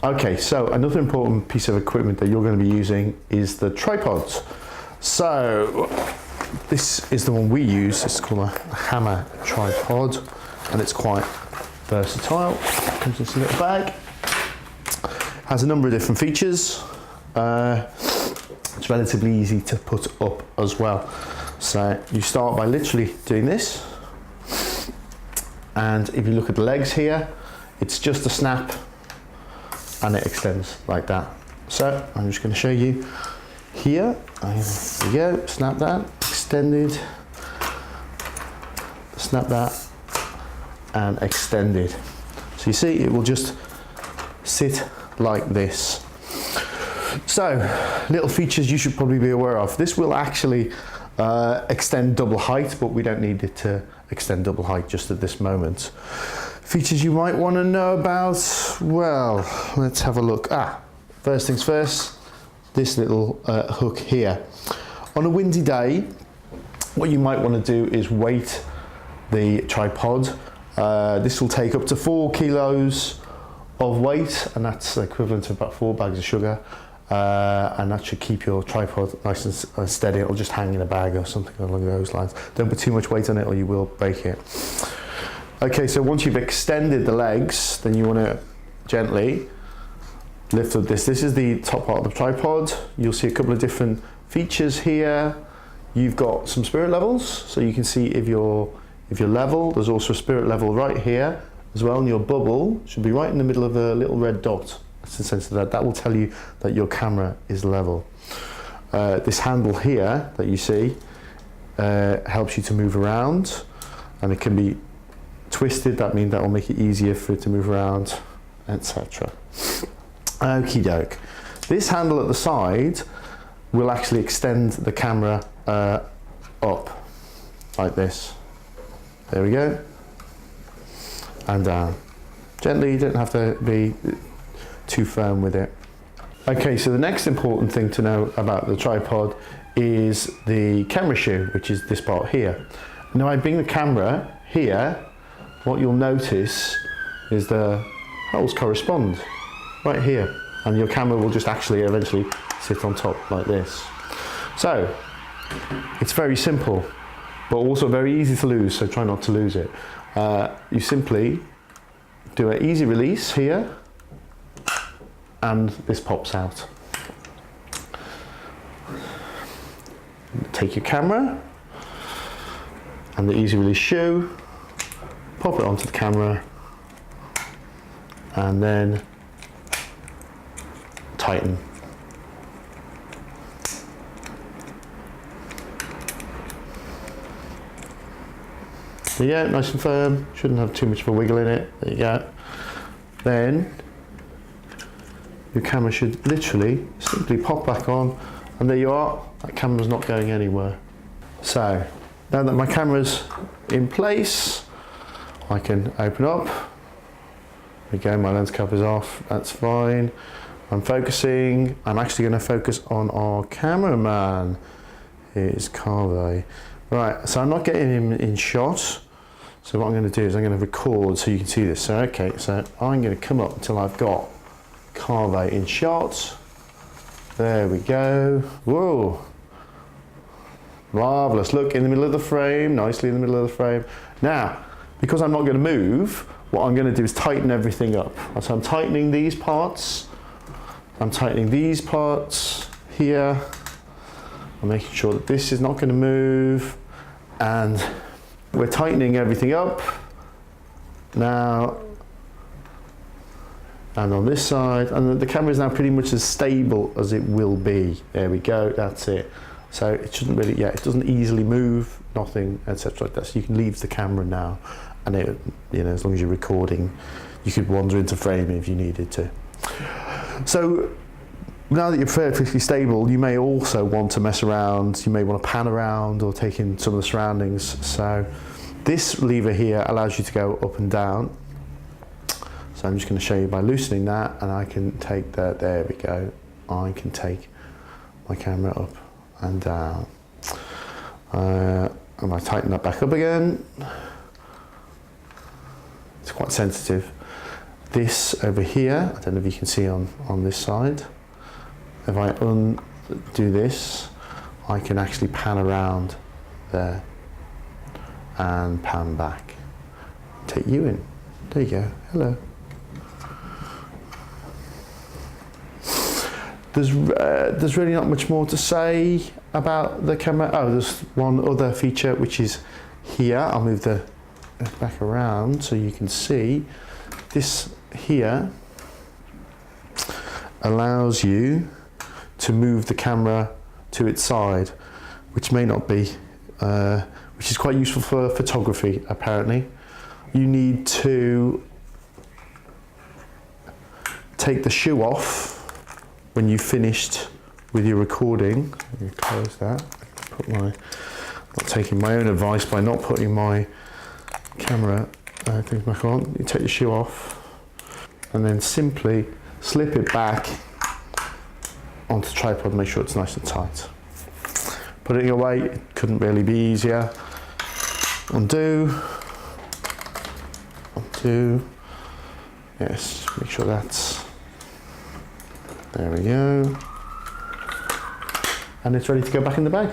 Okay, so another important piece of equipment that you're going to be using is the tripods. So this is the one we use. It's called a Hammer tripod, and it's quite versatile. It comes in this little bag. Has a number of different features. It's relatively easy to put up as well. So you start by literally doing this, and if you look at the legs here, it's just a snap and it extends like that. So I'm just going to show you here. There we go, snap that, extended, snap that and extended. So you see it will just sit like this. So little features you should probably be aware of. This will actually extend double height, but we don't need it to extend double height just at this moment. Features you might want to know about, well, let's have a look. First things first, this little hook here. On a windy day, what you might want to do is weight the tripod. This will take up to 4 kilos of weight, and that's equivalent to about 4 bags of sugar. And that should keep your tripod nice and steady. It'll just hang in a bag or something along those lines. Don't put too much weight on it or you will break it. Okay, so once you've extended the legs, then you want to gently lift up this. This is the top part of the tripod. You'll see a couple of different features here. You've got some spirit levels, so you can see if you're level. There's also a spirit level right here as well, and your bubble should be right in the middle of a little red dot. That's the sense of that. That will tell you that your camera is level. This handle here that you see helps you to move around, and it can be twisted. That means that will make it easier for it to move around, etc. Okie doke. This handle at the side will actually extend the camera up like this. There we go. And down. Gently, you don't have to be too firm with it. Okay, so the next important thing to know about the tripod is the camera shoe, which is this part here. Now I bring the camera here, what you'll notice is the holes correspond right here, and your camera will just actually eventually sit on top like this. So it's very simple, but also very easy to lose, so try not to lose it. You simply do an easy release here, and this pops out. Take your camera and the easy release shoe, pop it onto the camera, and then tighten. There you go, nice and firm, shouldn't have too much of a wiggle in it. There you go. Then your camera should literally simply pop back on, and there you are, that camera's not going anywhere. So now that my camera's in place, I can open up. Again, my lens cover's off, that's fine. I'm focusing. I'm actually going to focus on our cameraman. Here's Carve. Right, so I'm not getting him in shot. So what I'm going to do is I'm going to record so you can see this. So okay, so I'm going to come up until I've got Carve in shot. There we go. Whoa. Marvellous. Look, in the middle of the frame, nicely in the middle of the frame. Now, because I'm not going to move, what I'm going to do is tighten everything up. So I'm tightening these parts. I'm tightening these parts here. I'm making sure that this is not going to move. And we're tightening everything up. Now, and on this side, and the camera is now pretty much as stable as it will be. There we go, that's it. So it shouldn't really, it doesn't easily move, nothing, etc. like that. So you can leave the camera now, and it, as long as you're recording, you could wander into frame if you needed to. So now that you're perfectly stable, you may also want to mess around. You may want to pan around or take in some of the surroundings. So this lever here allows you to go up and down. So I'm just going to show you by loosening that, and I can take that. There we go. I can take my camera up and down. And I tighten that back up again. It's quite sensitive. this over here, I don't know if you can see on this side, if I undo this, I can actually pan around there and pan back. Take you in. There you go. Hello. There's really not much more to say about the camera. Oh, there's one other feature which is here. I'll move the back around so you can see. This here allows you to move the camera to its side, which may not be, which is quite useful for photography apparently. You need to take the shoe off when you've finished with your recording. Let me close that. Not taking my own advice by not putting my camera things back on. You take your shoe off and then simply slip it back onto the tripod, make sure it's nice and tight. Put it away, it couldn't really be easier. Undo. Yes, make sure that's, there we go. And it's ready to go back in the bag.